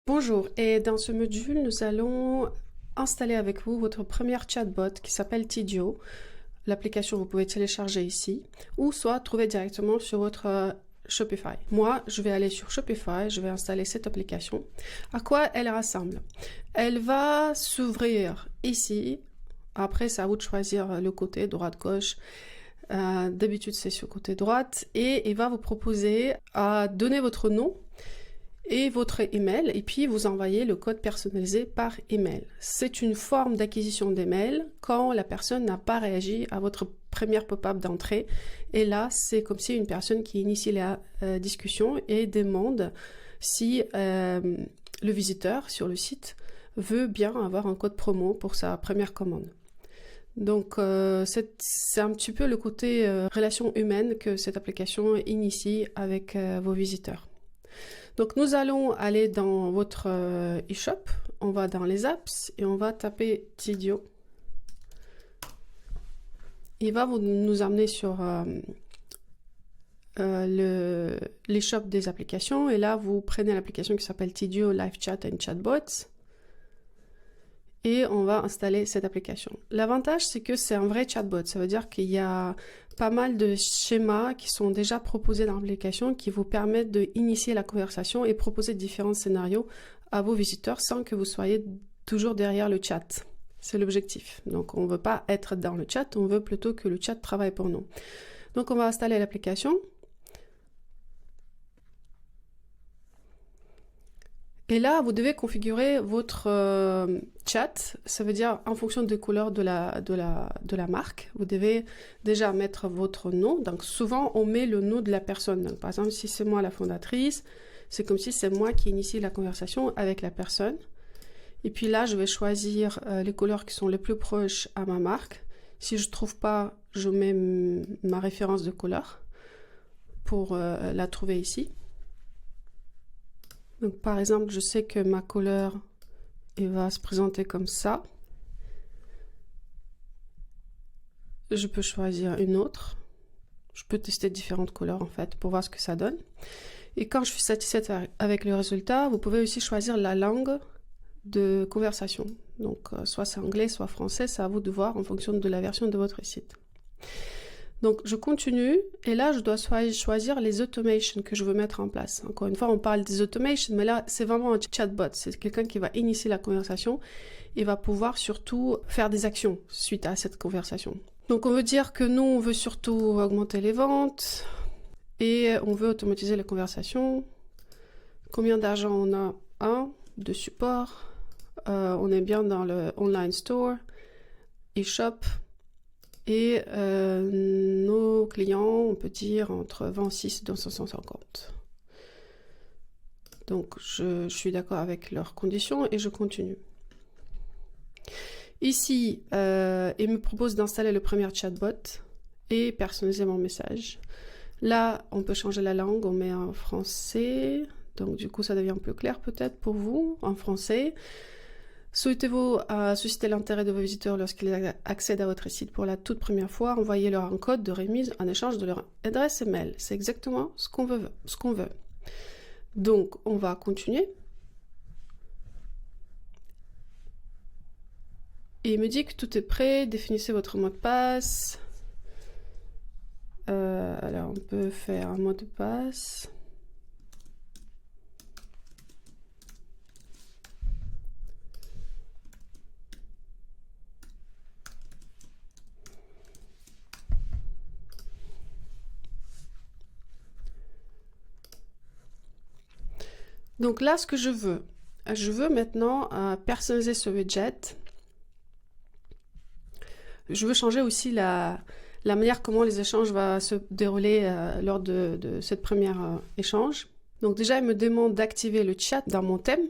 Bonjour, et dans ce module, nous allons installer avec vous votre première chatbot qui s'appelle Tidio. L'application, vous pouvez télécharger ici, ou soit trouver directement sur votre Shopify. Moi, je vais aller sur Shopify, je vais installer cette application. À quoi elle ressemble? Elle va s'ouvrir ici. Après, c'est à vous de choisir le côté droite-gauche. D'habitude, c'est sur le côté droite. Et il va vous proposer à donner votre nom et votre email, et puis vous envoyez le code personnalisé par email. C'est une forme d'acquisition d'email quand la personne n'a pas réagi à votre première pop-up d'entrée. Et là, c'est comme si une personne qui initie la discussion et demande si le visiteur sur le site veut bien avoir un code promo pour sa première commande. Donc c'est un petit peu le côté relation humaine que cette application initie avec vos visiteurs. Donc nous allons aller dans votre eShop, on va dans les apps et on va taper Tidio. Il va nous amener sur l'eShop des applications et là vous prenez l'application qui s'appelle Tidio Live Chat and Chatbots et on va installer cette application. L'avantage c'est que c'est un vrai chatbot, ça veut dire qu'il y a pas mal de schémas qui sont déjà proposés dans l'application qui vous permettent d'initier la conversation et proposer différents scénarios à vos visiteurs sans que vous soyez toujours derrière le chat. C'est l'objectif. Donc on ne veut pas être dans le chat, on veut plutôt que le chat travaille pour nous. Donc on va installer l'application. Et là, vous devez configurer votre chat, ça veut dire en fonction des couleurs de la marque. Vous devez déjà mettre votre nom. Donc souvent, on met le nom de la personne. Donc, par exemple, si c'est moi la fondatrice, c'est comme si c'est moi qui initie la conversation avec la personne. Et puis là, je vais choisir les couleurs qui sont les plus proches à ma marque. Si je ne trouve pas, je mets ma référence de couleur pour la trouver ici. Donc, par exemple, je sais que ma couleur va se présenter comme ça. Je peux choisir une autre. Je peux tester différentes couleurs en fait pour voir ce que ça donne. Et quand je suis satisfaite avec le résultat, vous pouvez aussi choisir la langue de conversation. Donc, soit c'est anglais, soit français, c'est à vous de voir en fonction de la version de votre site. Donc je continue et là je dois choisir les automations que je veux mettre en place. Encore une fois on parle des automations mais là c'est vraiment un chatbot, c'est quelqu'un qui va initier la conversation et va pouvoir surtout faire des actions suite à cette conversation. Donc on veut dire que nous on veut surtout augmenter les ventes et on veut automatiser les conversations. Combien d'argent on a? 1, de support, on est bien dans le online store, e-shop. Et nos clients, on peut dire entre 26 et 250. Donc je suis d'accord avec leurs conditions et je continue. Ici, il me propose d'installer le premier chatbot et personnaliser mon message. Là, on peut changer la langue, on met en français. Donc du coup, ça devient plus clair peut-être pour vous, en français. Souhaitez-vous susciter l'intérêt de vos visiteurs lorsqu'ils accèdent à votre site pour la toute première fois? Envoyez-leur un code de remise en échange de leur adresse email. C'est exactement ce qu'on veut. Donc, on va continuer. Et il me dit que tout est prêt. Définissez votre mot de passe. Alors, on peut faire un mot de passe. Donc là, ce que je veux maintenant personnaliser ce widget. Je veux changer aussi la manière comment les échanges vont se dérouler lors de cette première échange. Donc déjà, il me demande d'activer le chat dans mon thème.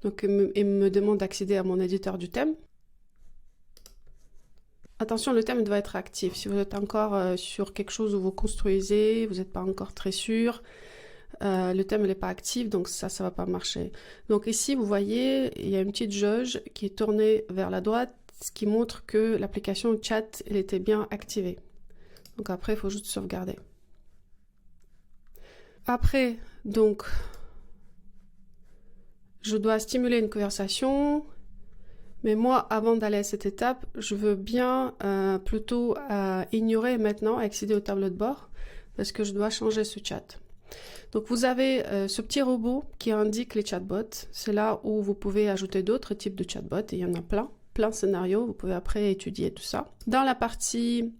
Donc il me demande d'accéder à mon éditeur du thème. Attention, le thème doit être actif. Si vous êtes encore sur quelque chose où vous construisez, vous n'êtes pas encore très sûr, le thème n'est pas actif, donc ça va pas marcher. Donc ici, vous voyez, il y a une petite jauge qui est tournée vers la droite, ce qui montre que l'application chat, elle était bien activée. Donc après, il faut juste sauvegarder. Après, donc, je dois stimuler une conversation, mais moi, avant d'aller à cette étape, je veux bien plutôt ignorer maintenant, accéder au tableau de bord, parce que je dois changer ce chat. Donc vous avez ce petit robot qui indique les chatbots. C'est là où vous pouvez ajouter d'autres types de chatbots, et il y en a plein de scénarios. Vous pouvez après étudier tout ça. Dans la partie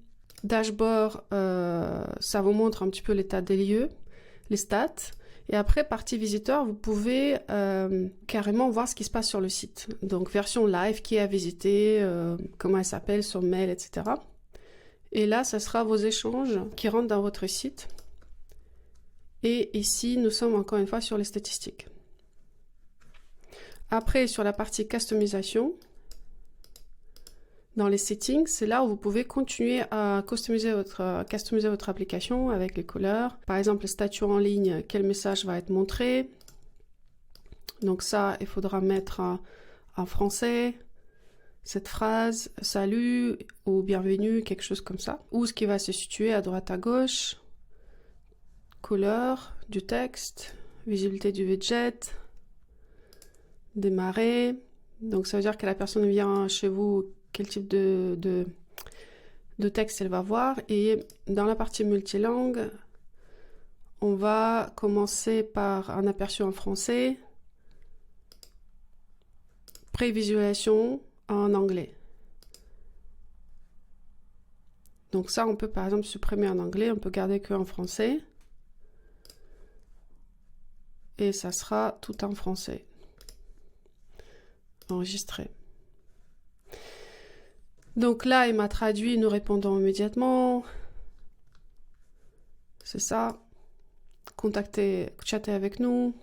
dashboard, ça vous montre un petit peu l'état des lieux, les stats. Et après, partie visiteur, vous pouvez carrément voir ce qui se passe sur le site. Donc version live, qui a visité, comment elle s'appelle, son mail, etc. Et là, ça sera vos échanges qui rentrent dans votre site. Et ici, nous sommes encore une fois sur les statistiques. Après, sur la partie customisation, dans les settings, c'est là où vous pouvez continuer à customiser votre application avec les couleurs. Par exemple, le statut en ligne, quel message va être montré. Donc ça, il faudra mettre en français cette phrase, salut ou bienvenue, quelque chose comme ça. Où ce qui va se situer à droite à gauche. Couleur du texte, visibilité du widget, démarrer. Donc ça veut dire que la personne vient chez vous, quel type de texte elle va voir. Et dans la partie multilangue, on va commencer par un aperçu en français, prévisualisation en anglais. Donc ça, on peut par exemple supprimer en anglais, on peut garder que en français. Et ça sera tout en français. Enregistré. Donc là, il m'a traduit, nous répondons immédiatement. C'est ça. Contacter, chatter avec nous.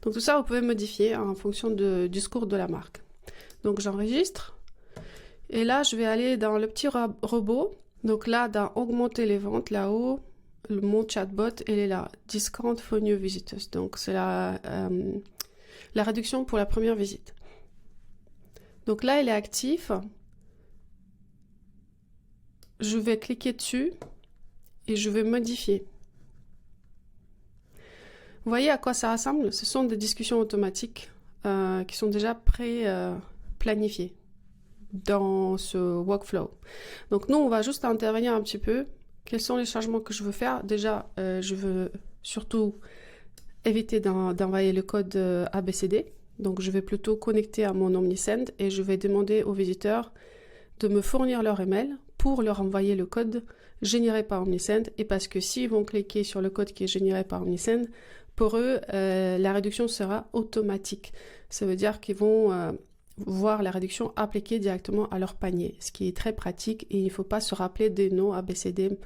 Donc tout ça, vous pouvez modifier en fonction du discours de la marque. Donc j'enregistre. Et là, je vais aller dans le petit robot. Donc là, dans augmenter les ventes, là-haut, mon chatbot, elle est là. Discount for new visitors. Donc c'est la réduction pour la première visite. Donc là, il est actif. Je vais cliquer dessus et je vais modifier. Vous voyez à quoi ça ressemble? Ce sont des discussions automatiques qui sont déjà planifiées dans ce workflow. Donc nous, on va juste intervenir un petit peu. Quels sont les changements que je veux faire? Déjà, je veux surtout éviter d'envoyer le code ABCD. Donc je vais plutôt connecter à mon Omnisend et je vais demander aux visiteurs de me fournir leur email pour leur envoyer le code généré par Omnisend. Et parce que s'ils vont cliquer sur le code qui est généré par Omnisend, pour eux, la réduction sera automatique. Ça veut dire qu'ils vont voir la réduction appliquée directement à leur panier, ce qui est très pratique et il ne faut pas se rappeler des noms ABCD,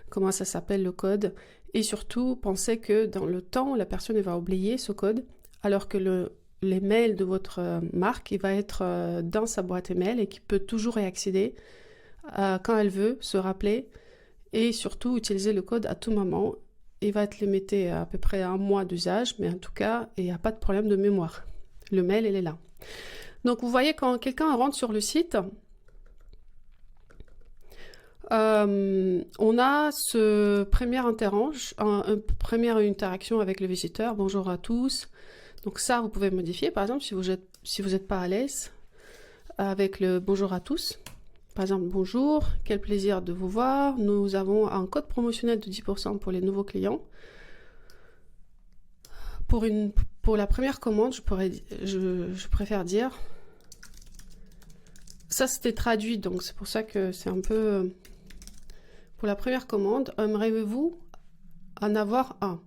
comment ça s'appelle le code. Et surtout, pensez que dans le temps, la personne va oublier ce code, alors que les mails de votre marque, il va être dans sa boîte email et qui peut toujours y accéder quand elle veut, se rappeler et surtout utiliser le code à tout moment. Il va être limité à peu près 1 mois d'usage, mais en tout cas, il n'y a pas de problème de mémoire. Le mail, il est là. Donc vous voyez, quand quelqu'un rentre sur le site, on a ce première interaction avec le visiteur. Bonjour à tous. Donc ça, vous pouvez modifier. Par exemple, si vous n'êtes pas à l'aise avec le bonjour à tous. Par exemple, bonjour, quel plaisir de vous voir. Nous avons un code promotionnel de 10% pour les nouveaux clients. Pour la première commande, je préfère dire... Ça, c'était traduit, donc c'est pour ça que c'est un peu... Pour la première commande, aimeriez-vous en avoir un?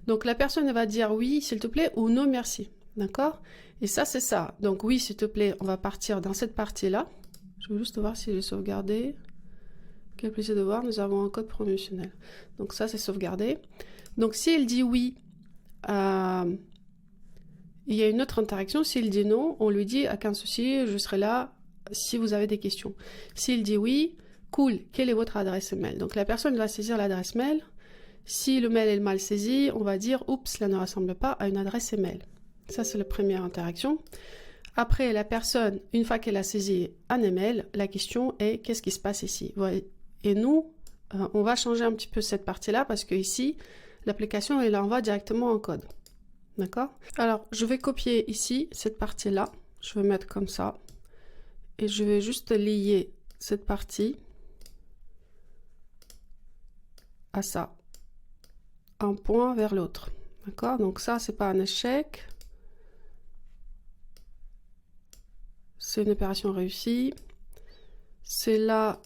Donc la personne va dire oui, s'il te plaît, ou non, merci. D'accord? Et ça, c'est ça. Donc oui, s'il te plaît, on va partir dans cette partie-là. Je veux juste voir si j'ai sauvegardé. Quel plaisir de voir, nous avons un code promotionnel. Donc ça, c'est sauvegardé. Donc si elle dit oui, il y a une autre interaction. S'il dit non, on lui dit, aucun souci, je serai là si vous avez des questions. S'il dit oui, cool, quelle est votre adresse mail? Donc la personne va saisir l'adresse mail. Si le mail est mal saisi, on va dire, oups, cela ne ressemble pas à une adresse email. Ça, c'est la première interaction. Après, la personne, une fois qu'elle a saisi un email, la question est, qu'est-ce qui se passe ici? Et nous, on va changer un petit peu cette partie-là parce que ici, l'application, elle envoie directement un code. D'accord? Alors, je vais copier ici, cette partie-là. Je vais mettre comme ça. Et je vais juste lier cette partie à ça. Un point vers l'autre. D'accord? Donc ça, c'est pas un échec. C'est une opération réussie. C'est là,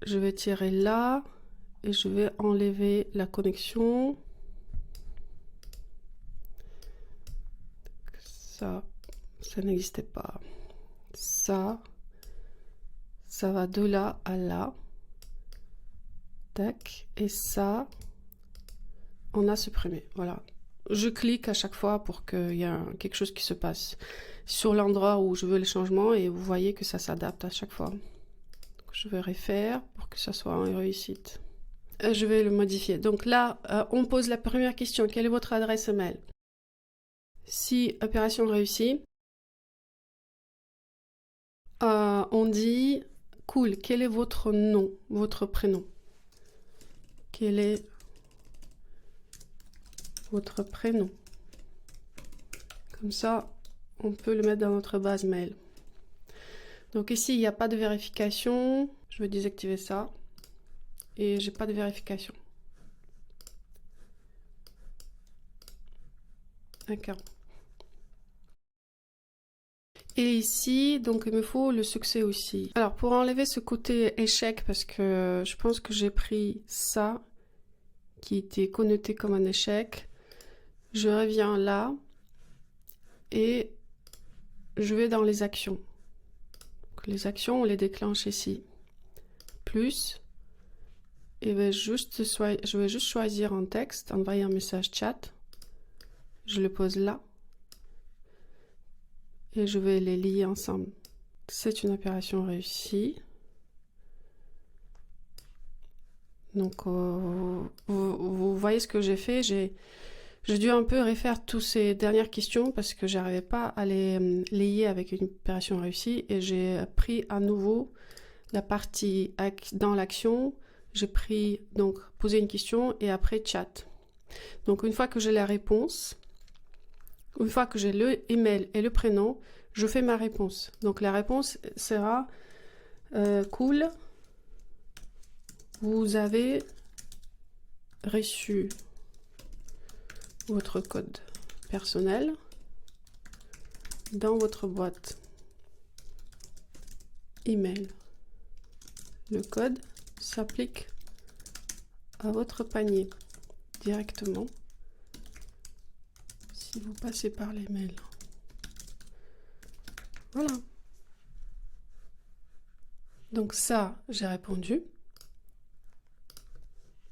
je vais tirer là. Et je vais enlever la connexion. Ça n'existait pas. Ça va de là à là. Tac. Et ça, on a supprimé. Voilà. Je clique à chaque fois pour qu'il y ait quelque chose qui se passe sur l'endroit où je veux les changements et vous voyez que ça s'adapte à chaque fois. Donc, je vais refaire pour que ça soit une réussite. Je vais le modifier. Donc là, on pose la première question. Quelle est votre adresse email? Si opération réussie, on dit cool, quel est votre nom, votre prénom? Quel est votre prénom? Comme ça, on peut le mettre dans notre base mail. Donc ici, il n'y a pas de vérification. Je vais désactiver ça. Et j'ai pas de vérification. D'accord. Et ici, donc il me faut le succès aussi. Alors pour enlever ce côté échec, parce que je pense que j'ai pris ça, qui était connoté comme un échec, je reviens là, et je vais dans les actions. Donc, les actions, on les déclenche ici. Plus, et je vais juste choisir un texte, envoyer un message chat. Je le pose là. Et je vais les lier ensemble. C'est une opération réussie. Donc, vous voyez ce que j'ai fait. J'ai dû un peu refaire toutes ces dernières questions parce que j'arrivais pas à les lier avec une opération réussie. Et j'ai pris à nouveau la partie dans l'action. J'ai pris, donc, poser une question et après chat. Donc, une fois que j'ai la réponse, une fois que j'ai le email et le prénom, je fais ma réponse. Donc la réponse sera cool, vous avez reçu votre code personnel dans votre boîte email. Le code s'applique à votre panier directement si vous passez par les mails. Voilà. Donc ça, j'ai répondu.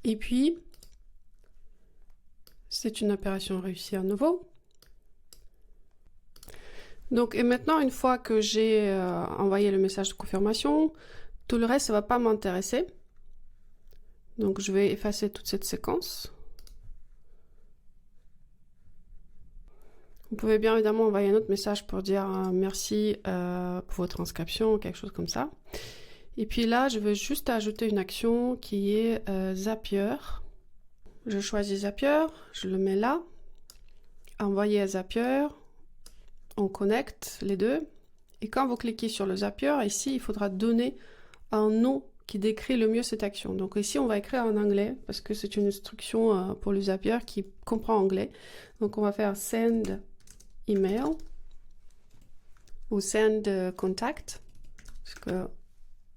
Et puis, c'est une opération réussie à nouveau. Donc, et maintenant, une fois que j'ai envoyé le message de confirmation, tout le reste, ça ne va pas m'intéresser. Donc, je vais effacer toute cette séquence. Vous pouvez bien évidemment envoyer un autre message pour dire merci pour votre inscription ou quelque chose comme ça. Et puis là, je vais juste ajouter une action qui est Zapier. Je choisis Zapier, je le mets là. Envoyer à Zapier. On connecte les deux. Et quand vous cliquez sur le Zapier, ici, il faudra donner un nom qui décrit le mieux cette action. Donc ici, on va écrire en anglais parce que c'est une instruction pour le Zapier qui comprend anglais. Donc on va faire send email ou send contact, parce que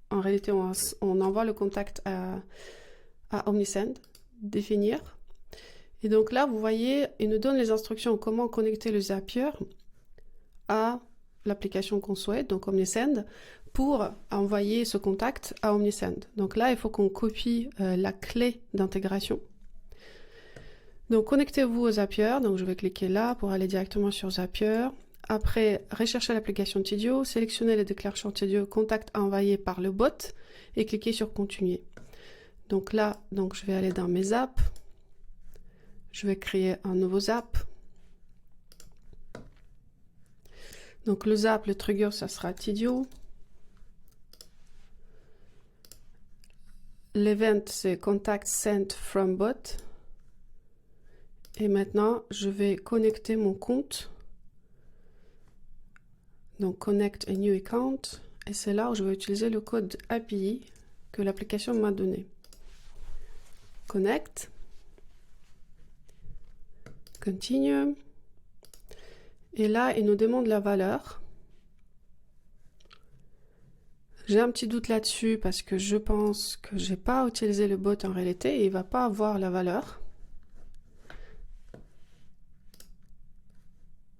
en réalité on envoie le contact à Omnisend, définir. Et donc là vous voyez, il nous donne les instructions comment connecter le Zapier à l'application qu'on souhaite, donc Omnisend, pour envoyer ce contact à Omnisend. Donc là il faut qu'on copie la clé d'intégration. Donc connectez-vous au Zapier, donc je vais cliquer là pour aller directement sur Zapier. Après, recherchez l'application Tidio, sélectionnez le déclencheur Tidio contact envoyé par le bot et cliquez sur continuer. Donc là, je vais aller dans mes apps, je vais créer un nouveau zap. Donc le zap, le trigger, ça sera Tidio. L'event, c'est contact sent from bot. Et maintenant, je vais connecter mon compte. Donc, Connect a new account. Et c'est là où je vais utiliser le code API que l'application m'a donné. Connect. Continue. Et là, il nous demande la valeur. J'ai un petit doute là-dessus parce que je pense que j'ai pas utilisé le bot en réalité et il va pas avoir la valeur.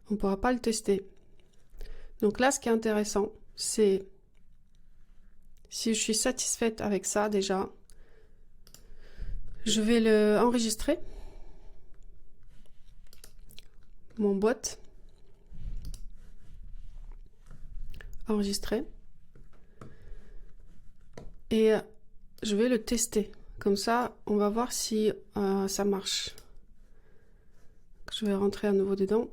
On pourra pas le tester. Donc là, ce qui est intéressant, c'est si je suis satisfaite avec ça déjà, je vais le enregistrer. Mon bot. Enregistrer. Et je vais le tester. Comme ça, on va voir si ça marche. Je vais rentrer à nouveau dedans.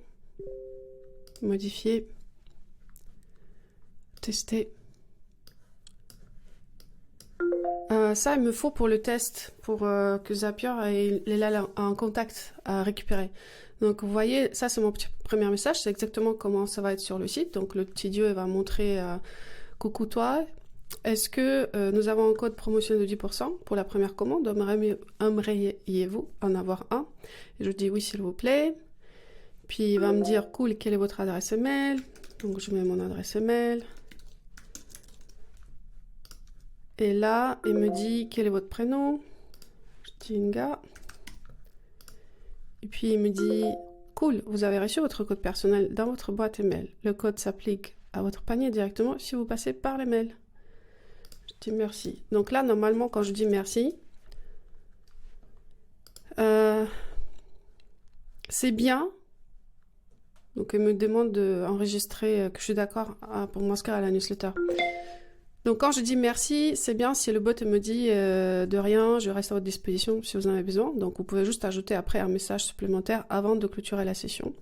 Modifier. Tester. Ça, il me faut pour le test, pour que Zapier ait là un contact à récupérer. Donc, vous voyez, ça, c'est mon petit premier message. C'est exactement comment ça va être sur le site. Donc, le petit dieu va montrer « Coucou toi, est-ce que nous avons un code promotion de 10% pour la première commande? Aimeriez-vous en avoir un ?» Et je dis « Oui, s'il vous plaît. » Puis, il va me dire « Cool, quelle est votre adresse email ?» Donc, je mets mon adresse email. Et là, il me dit, quel est votre prénom? Je dis Inga. Et puis, il me dit, cool, vous avez reçu votre code personnel dans votre boîte email. Le code s'applique à votre panier directement si vous passez par l'email. Je dis merci. Donc là, normalement, quand je dis merci, c'est bien. Donc, il me demande d'enregistrer que je suis d'accord pour m'inscrire à la newsletter. Donc, quand je dis merci, c'est bien si le bot me dit de rien, je reste à votre disposition si vous en avez besoin. Donc, vous pouvez juste ajouter après un message supplémentaire avant de clôturer la session.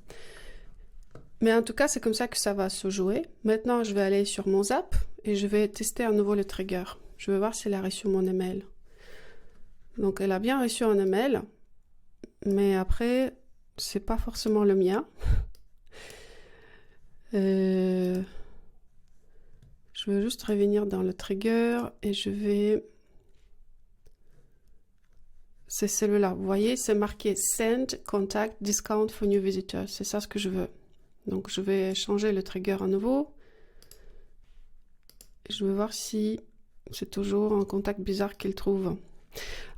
Mais en tout cas, c'est comme ça que ça va se jouer. Maintenant, je vais aller sur mon Zap et je vais tester à nouveau le trigger. Je vais voir si elle a reçu mon email. Donc, elle a bien reçu un email, mais après, c'est pas forcément le mien. Je vais juste revenir dans le trigger et je vais... C'est celui-là. Vous voyez, c'est marqué Send Contact Discount for New Visitors. C'est ça ce que je veux. Donc, je vais changer le trigger à nouveau. Je vais voir si c'est toujours un contact bizarre qu'il trouve.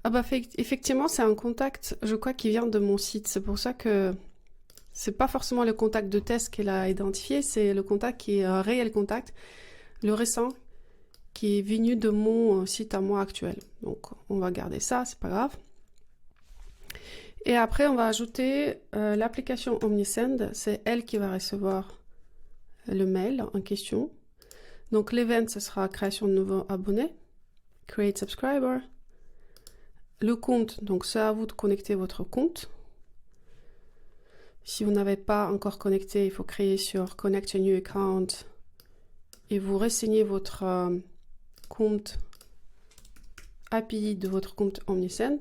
Ah bah, effectivement, c'est un contact, je crois, qui vient de mon site. C'est pour ça que c'est pas forcément le contact de test qu'elle a identifié, c'est le contact qui est un réel contact. Le récent qui est venu de mon site à moi actuel. Donc, on va garder ça, c'est pas grave. Et après, on va ajouter l'application OmniSend. C'est elle qui va recevoir le mail en question. Donc, l'event, ce sera création de nouveaux abonnés. Create subscriber. Le compte, donc c'est à vous de connecter votre compte. Si vous n'avez pas encore connecté, il faut créer sur Connect a new account. Et vous renseignez votre compte API de votre compte OmniSend.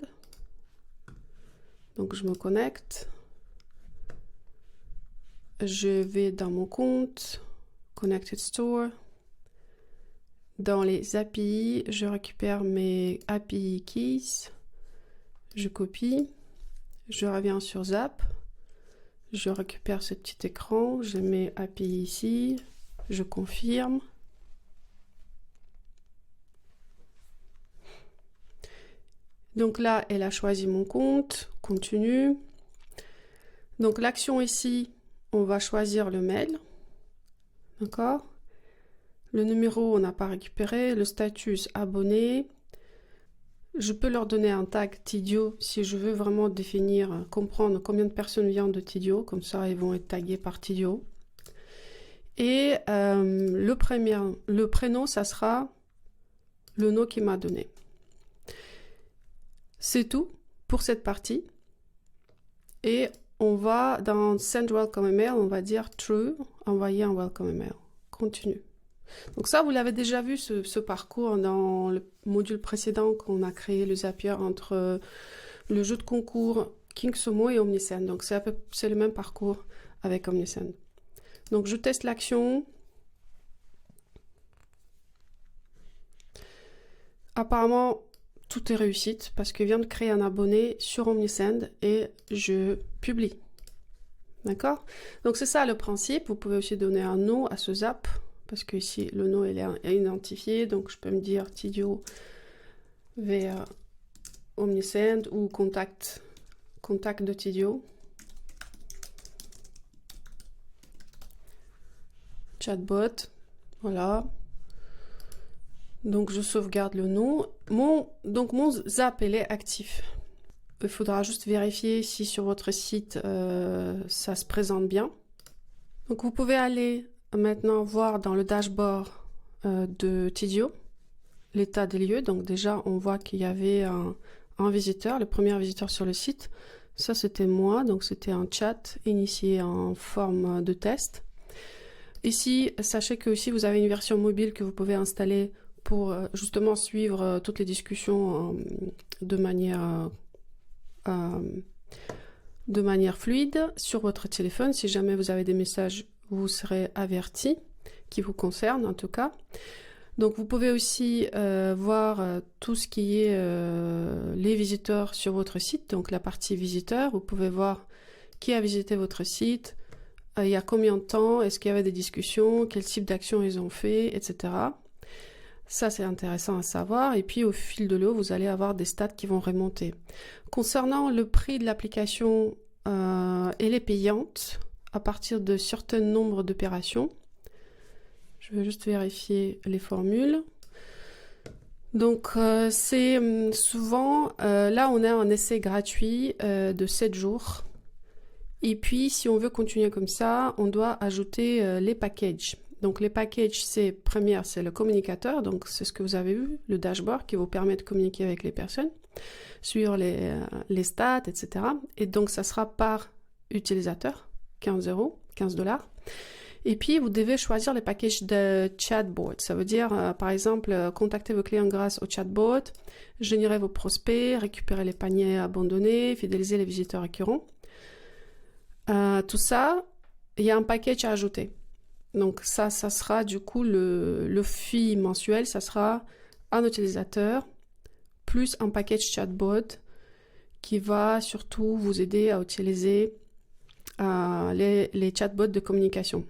Donc, je me connecte. Je vais dans mon compte, Connected Store. Dans les API, je récupère mes API keys. Je copie. Je reviens sur Zap. Je récupère ce petit écran. Je mets API ici. Je confirme. Donc là, elle a choisi mon compte. Continue. Donc l'action ici, on va choisir le mail. D'accord? Le numéro, on n'a pas récupéré. Le statut, abonné. Je peux leur donner un tag Tidio si je veux vraiment définir, comprendre combien de personnes viennent de Tidio. Comme ça, ils vont être tagués par Tidio. Et le prénom, ça sera le nom qu'il m'a donné. C'est tout pour cette partie. Et on va dans Send Welcome Email, on va dire True, envoyer un Welcome Email. Continue. Donc ça, vous l'avez déjà vu, ce parcours dans le module précédent qu'on a créé, le Zapier, entre le jeu de concours KingSumo et Omnisend. Donc c'est le même parcours avec Omnisend. Donc je teste l'action. Apparemment, tout est réussite parce que je viens de créer un abonné sur Omnisend et je publie. D'accord? Donc c'est ça le principe. Vous pouvez aussi donner un nom à ce zap parce que ici le nom il est identifié. Donc je peux me dire Tidio vers Omnisend ou contact de Tidio. Chatbot. Voilà. Donc je sauvegarde le nom. Mon zap il est actif. Il faudra juste vérifier si sur votre site ça se présente bien. Donc vous pouvez aller maintenant voir dans le dashboard de Tidio l'état des lieux. Donc déjà on voit qu'il y avait un visiteur, le premier visiteur sur le site. Ça c'était moi, donc c'était un chat initié en forme de test. Ici, sachez que aussi vous avez une version mobile que vous pouvez installer pour justement suivre toutes les discussions de manière fluide sur votre téléphone. Si jamais vous avez des messages, vous serez averti, qui vous concernent en tout cas. Donc vous pouvez aussi voir tout ce qui est les visiteurs sur votre site, donc la partie visiteurs. Vous pouvez voir qui a visité votre site, il y a combien de temps, est-ce qu'il y avait des discussions, quel type d'action ils ont fait, etc. Ça, c'est intéressant à savoir. Et puis, au fil de l'eau, vous allez avoir des stats qui vont remonter. Concernant le prix de l'application, elle est payante à partir de certain nombre d'opérations. Je vais juste vérifier les formules. Donc, c'est souvent... là, on a un essai gratuit de 7 jours. Et puis, si on veut continuer comme ça, on doit ajouter les packages. Donc les packages, c'est le communicateur, donc c'est ce que vous avez vu, le dashboard qui vous permet de communiquer avec les personnes, suivre les stats, etc. Et donc ça sera par utilisateur, 15 $. Et puis vous devez choisir les packages de chatbot. Ça veut dire, par exemple, contacter vos clients grâce au chatbot, générer vos prospects, récupérer les paniers abandonnés, fidéliser les visiteurs récurrents. Tout ça, il y a un package à ajouter. Donc ça sera du coup le fee mensuel, ça sera un utilisateur plus un package chatbot qui va surtout vous aider à utiliser les chatbots de communication.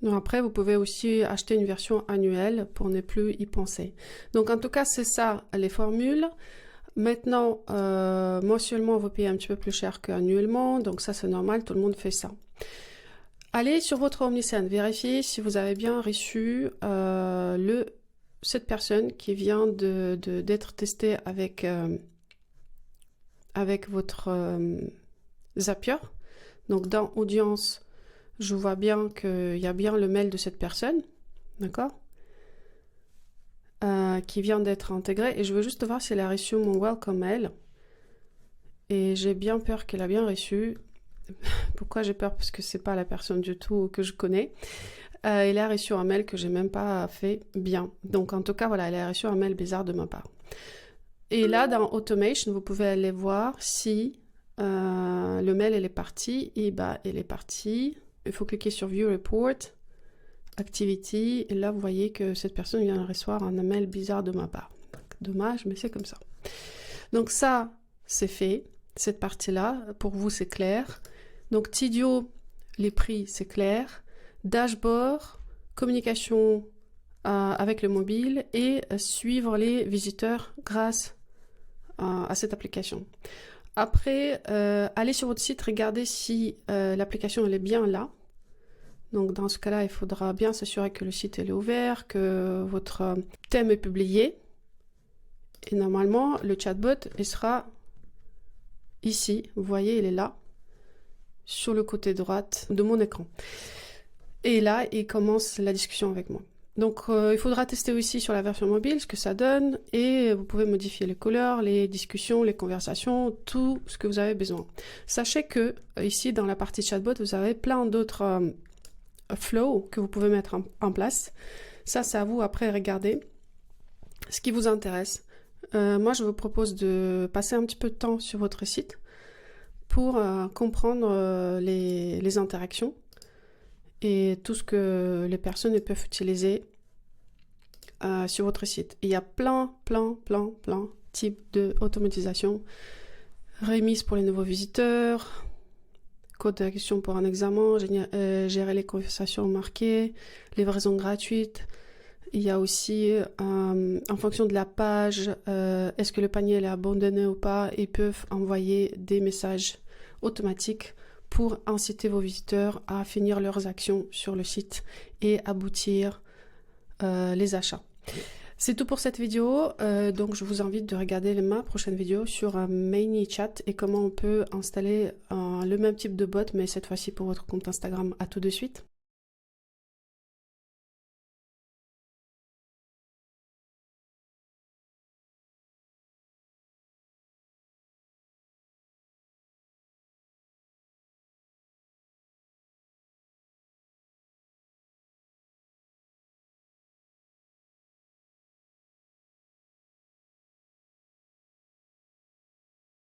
Donc après, vous pouvez aussi acheter une version annuelle pour ne plus y penser. Donc en tout cas, c'est ça les formules. Maintenant, mensuellement, vous payez un petit peu plus cher qu'annuellement. Donc ça, c'est normal, tout le monde fait ça. Allez sur votre Omnisend, vérifiez si vous avez bien reçu cette personne qui vient d'être testée avec votre Zapier. Donc dans Audience, je vois bien qu'il y a bien le mail de cette personne, d'accord, qui vient d'être intégré. Et je veux juste voir si elle a reçu mon welcome mail. Et j'ai bien peur qu'elle a bien reçu. Pourquoi j'ai peur? Parce que c'est pas la personne du tout que je connais. Elle a reçu un mail que j'ai même pas fait bien. Donc en tout cas, voilà, elle a reçu un mail bizarre de ma part. Et là, dans Automation, vous pouvez aller voir si le mail, elle est partie. Et bah, elle est partie. Il faut cliquer sur View Report, Activity, et là vous voyez que cette personne vient de recevoir un mail bizarre de ma part. Dommage, mais c'est comme ça. Donc ça, c'est fait, cette partie-là, pour vous c'est clair. Donc Tidio, les prix, c'est clair. Dashboard, communication avec le mobile et suivre les visiteurs grâce à cette application. Après, allez sur votre site, regardez si l'application elle est bien là. Donc dans ce cas-là, il faudra bien s'assurer que le site est ouvert, que votre thème est publié. Et normalement, le chatbot il sera ici. Vous voyez, il est là, sur le côté droite de mon écran. Et là, il commence la discussion avec moi. Donc il faudra tester aussi sur la version mobile ce que ça donne et vous pouvez modifier les couleurs, les discussions, les conversations, tout ce que vous avez besoin. Sachez que ici dans la partie chatbot, vous avez plein d'autres flow que vous pouvez mettre en place. Ça, c'est à vous après regarder ce qui vous intéresse. Moi, je vous propose de passer un petit peu de temps sur votre site pour comprendre les interactions et tout ce que les personnes peuvent utiliser sur votre site. Il y a plein types d'automatisation. Remise pour les nouveaux visiteurs, code de question pour un examen, gérer les conversations marquées, livraison gratuite. Il y a aussi, en fonction de la page, est-ce que le panier est abandonné ou pas, ils peuvent envoyer des messages automatiques pour inciter vos visiteurs à finir leurs actions sur le site et aboutir les achats. C'est tout pour cette vidéo, donc je vous invite de regarder ma prochaine vidéo sur ManyChat et comment on peut installer le même type de bot, mais cette fois-ci pour votre compte Instagram. À tout de suite.